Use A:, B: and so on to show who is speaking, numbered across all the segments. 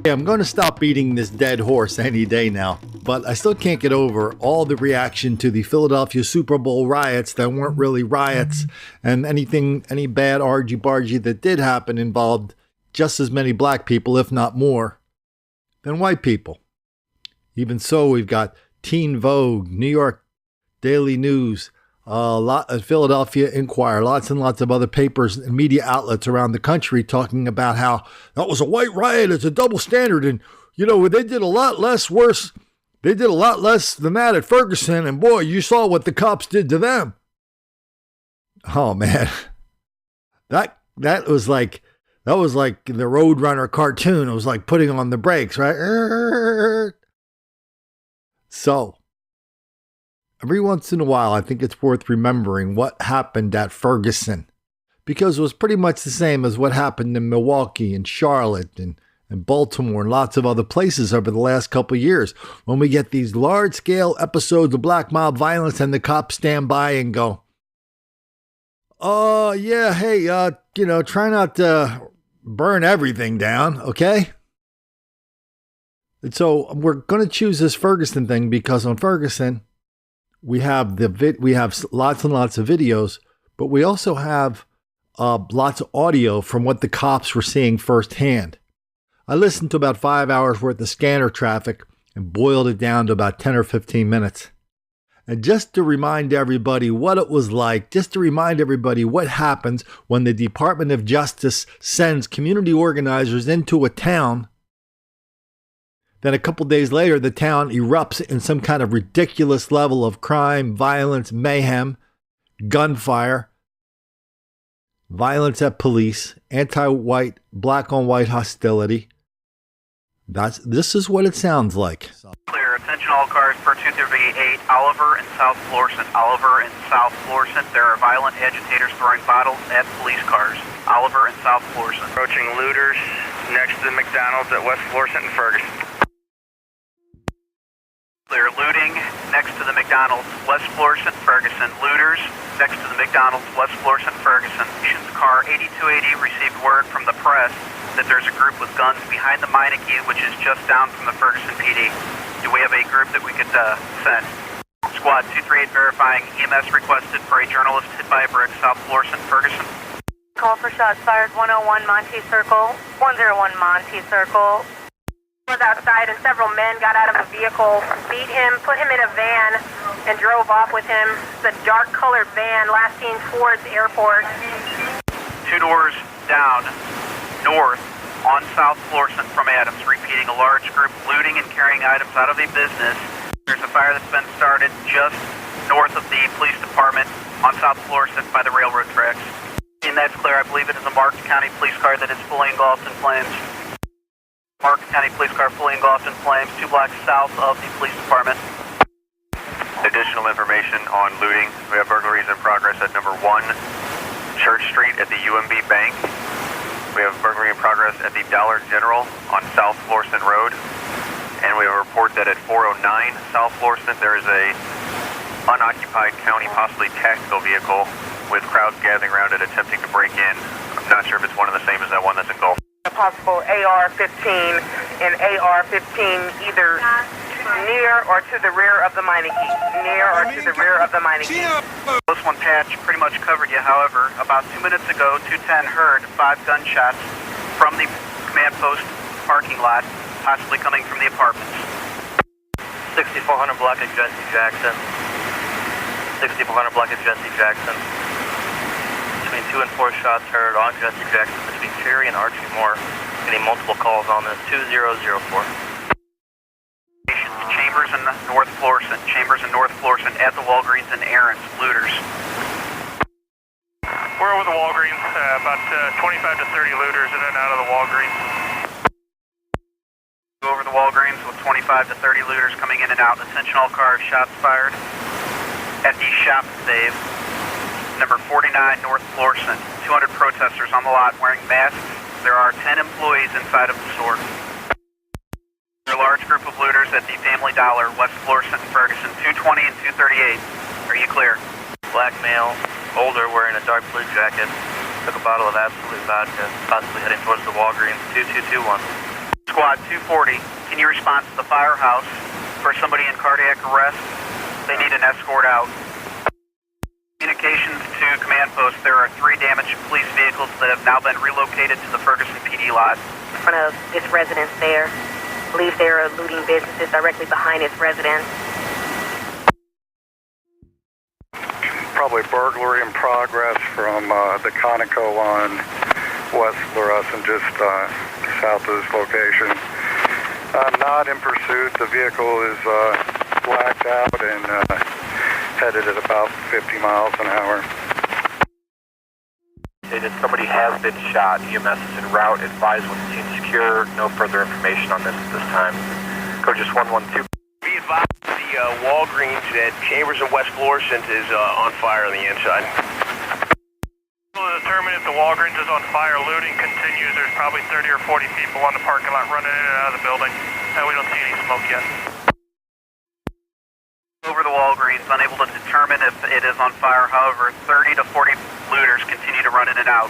A: Yeah, I'm going to stop beating this dead horse any day now, but I still can't get over all the reaction to the Philadelphia Super Bowl riots that weren't really riots, and any bad argy-bargy that did happen involved just as many black people, if not more, than white people. Even so, we've got Teen Vogue, New York Daily News, Philadelphia Inquirer, lots and lots of other papers and media outlets around the country talking about how that was a white riot, it's a double standard, and they did a lot less worse. They did a lot less than that at Ferguson, and boy, you saw what the cops did to them. Oh man, that was like the Roadrunner cartoon. It was like putting on the brakes, right? So, every once in a while, I think it's worth remembering what happened at Ferguson, because it was pretty much the same as what happened in Milwaukee and Charlotte and Baltimore and lots of other places over the last couple of years, when we get these large-scale episodes of black mob violence and the cops stand by and go, "Oh, yeah, hey, try not to burn everything down, okay?" And so we're going to choose this Ferguson thing because on Ferguson, we have lots and lots of videos, but we also have lots of audio from what the cops were seeing firsthand. I listened to about 5 hours worth of scanner traffic and boiled it down to about 10 or 15 minutes. And just to remind everybody what it was like, just to remind everybody what happens when the Department of Justice sends community organizers into a town, then a couple days later, the town erupts in some kind of ridiculous level of crime, violence, mayhem, gunfire, violence at police, anti-white, black-on-white hostility. This is what it sounds like.
B: Clear. Attention all cars per 238 Oliver and South Florissant. Oliver and South Florissant. There are violent agitators throwing bottles at police cars. Oliver and South Florissant.
C: Approaching looters next to the McDonald's at West Florissant and Ferguson.
B: Clear. Looting next to the McDonald's, West Florissant, Ferguson. Looters next to the McDonald's, West Florissant, Ferguson. Car 8280 received word from the press that there's a group with guns behind the Meineke, which is just down from the Ferguson PD. Do we have a group that we could send? Squad 238 verifying EMS requested for a journalist hit by a brick, South Florissant, Ferguson.
D: Call for shots fired, 101 Monte Circle, 101 Monte Circle. Was outside and several men got out of a vehicle, beat him, put him in a van, and drove off with him. It's a dark-colored van, last seen towards the airport.
B: 2 doors down, north, on South Florissant from Adams. Repeating, a large group looting and carrying items out of a business. There's a fire that's been started just north of the police department on South Florissant by the railroad tracks. And that's clear. I believe it is a Mark County police car that is fully engulfed in flames. Mark County police car fully engulfed in flames, 2 blocks south of the police department.
C: Additional information on looting. We have burglaries in progress at number 1 Church Street at the UMB Bank. We have burglary in progress at the Dollar General on South Florissant Road. And we have a report that at 409 South Florissant there is a unoccupied county, possibly tactical vehicle with crowds gathering around it attempting to break in. I'm not sure if it's one of the same as that one that's engulfed.
D: A possible AR-15 and AR-15 either near or to the rear of the Meineke. Near or to the rear of the Meineke.
B: This one patch pretty much covered you. However, about 2 minutes ago, 210 heard 5 gunshots from the command post parking lot, possibly coming from the apartments.
E: 6400 block of Jesse Jackson. 6400 block of Jesse Jackson. Between 2 and 4 shots heard on Jesse Jackson between Cherry and Archie Moore. Getting multiple calls on this. 2004.
B: Chambers in North Florissant. Chambers in North Florissant at the Walgreens and Aaron's. Looters.
C: We're over the Walgreens. About 25 to 30 looters in and out of the Walgreens.
B: Over the Walgreens with 25 to 30 looters coming in and out. Attention all cars. Shots fired at the shop save. Number 49 North Florissant. 200 protesters on the lot wearing masks. There are 10 employees inside of the store. A large group of looters at the Family Dollar, West Florissant, Ferguson, 220 and 238. Are you clear?
E: Black male, older, wearing a dark blue jacket. Took a bottle of Absolute vodka, possibly heading towards the Walgreens. 2221.
B: Squad 240, can you respond to the firehouse for somebody in cardiac arrest? They need an escort out. Communications to command post, there are 3 damaged police vehicles that have now been relocated to the Ferguson PD lot.
D: In front of his residence there. I believe there are looting businesses directly behind his residence.
F: Probably burglary in progress from the Conoco on West Florissant, just south of this location. Not in pursuit. The vehicle is blacked out and headed at about 50 miles an hour.
C: Stated somebody has been shot. EMS is en route. Advise when scene secure. No further information on this at this time. Code just 112.
G: Be advised, the Walgreens at Chambers and West Florissant is on fire on the inside.
H: To determine if the Walgreens is on fire, looting continues. There's probably 30 or 40 people on the parking lot running in and out of the building. We don't see any smoke yet.
B: Over the Walgreens, unable to determine if it is on fire. However, 30 to 40 looters continue to run in and out.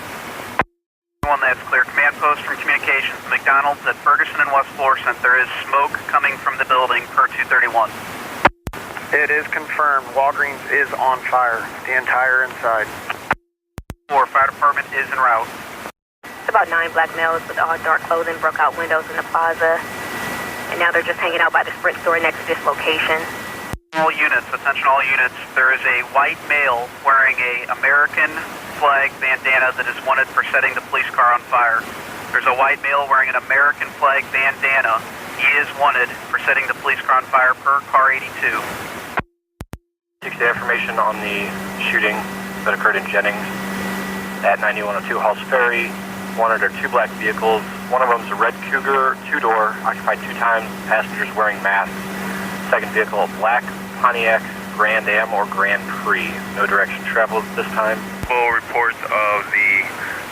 B: One that's clear. Command post from communications. McDonald's at Ferguson and West Florissant. There is smoke coming from the building per 231.
F: It is confirmed. Walgreens is on fire. The entire inside.
B: Fire department is en route.
D: About 9 black males with all dark clothing broke out windows in the plaza. And now they're just hanging out by the Sprint store next to this location.
B: All units, attention all units. There is a white male wearing a American flag bandana that is wanted for setting the police car on fire. There's a white male wearing an American flag bandana. He is wanted for setting the police car on fire per car 82.
C: 60 information on the shooting that occurred in Jennings at 9102 Halls Ferry. Wanted are 2 black vehicles. One of them is a red Cougar, 2-door, occupied 2 times, passengers wearing masks. Second vehicle, a black Pontiac Grand Am or Grand Prix. No direction traveled at this time.
F: Full reports of the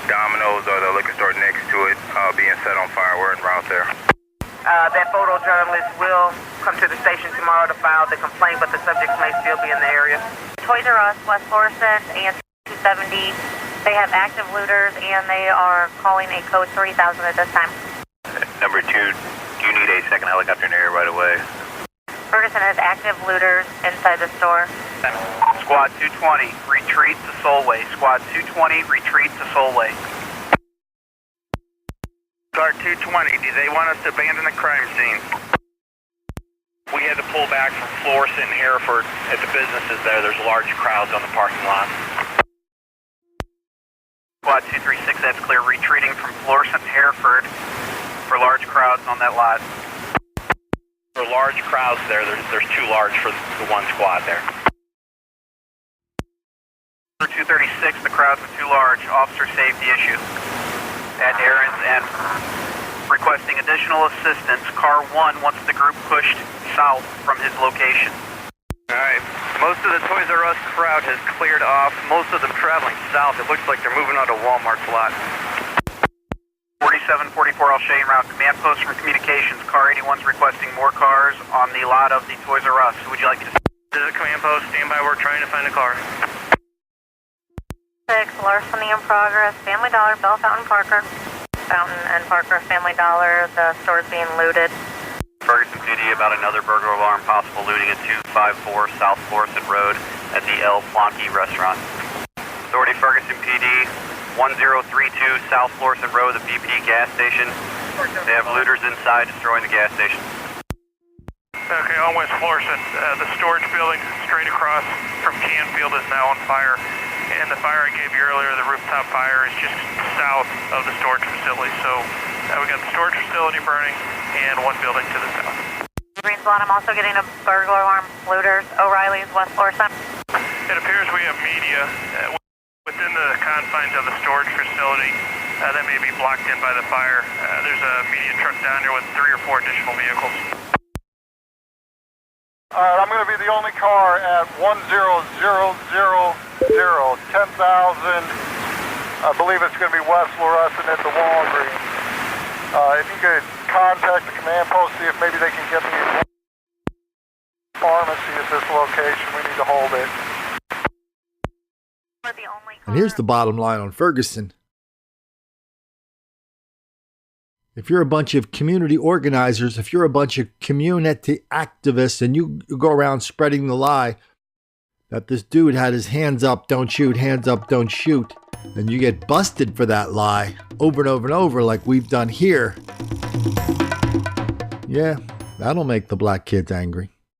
F: Domino's or the liquor store next to it being set on fire. We're en route there.
I: That photojournalist will come to the station tomorrow to file the complaint, but the subjects may still be in the area.
D: Toys R Us, West Florissant, and 270. They have active looters, and they are calling a code 3000 at this time.
C: Number 2, do you need a second helicopter in area right away?
D: Ferguson has active looters inside the store.
B: Squad 220, retreat to Solway. Squad 220, retreat to Solway.
F: Guard 220, do they want us to abandon the crime scene?
G: We had to pull back from Florissant and Hereford at the businesses there. There's large crowds on the parking lot.
B: Squad 236, that's clear. Retreating from Florissant and Hereford for large crowds on that lot.
G: There are large crowds there. There's too large for the one squad there.
B: For 236, the crowds are too large. Officer safety issue. At errands and requesting additional assistance. Car 1 wants the group pushed south from his location.
F: Alright, most of the Toys R Us crowd has cleared off, most of them traveling south. It looks like they're moving on to Walmart's lot.
B: 4744, I'll show you around. Command post from communications. Car 81's requesting more cars on the lot of the Toys R Us. Who would you like me to see?
H: This is a command post. Stand by. We're trying to find a car.
D: 6, larceny in progress. Family Dollar, Bell Fountain Parker. Fountain and Parker, Family Dollar. The store's being looted.
B: Ferguson PD about another burglar alarm, possible looting at 254 South Florissant Road at the El Flonky restaurant. Authority Ferguson PD, 1032 South Florissant Road, the BP gas station. They have looters inside destroying the gas station.
H: Okay, on West Florissant, the storage building straight across from Canfield is now on fire. And the fire I gave you earlier, the rooftop fire, is just south of the storage facility. So we got the storage facility burning and one building to the south.
D: Greensboro, I'm also getting a burglar alarm. Looters, O'Reilly's, West Florissant.
H: It appears we have media within the confines of the storage facility that may be blocked in by the fire. There's a media truck down here with 3 or 4 additional vehicles.
F: Alright, I'm going to be the only car at 10000, 10,000. I believe it's going to be West Florissant at the Walgreens. If you could contact the command post, see if maybe they can get me a pharmacy at this location. We need to hold it.
A: And here's the bottom line on Ferguson. If you're a bunch of community organizers, if you're a bunch of community activists, and you go around spreading the lie that this dude had his hands up, don't shoot, hands up, don't shoot, and you get busted for that lie over and over and over like we've done here, yeah, that'll make the black kids angry.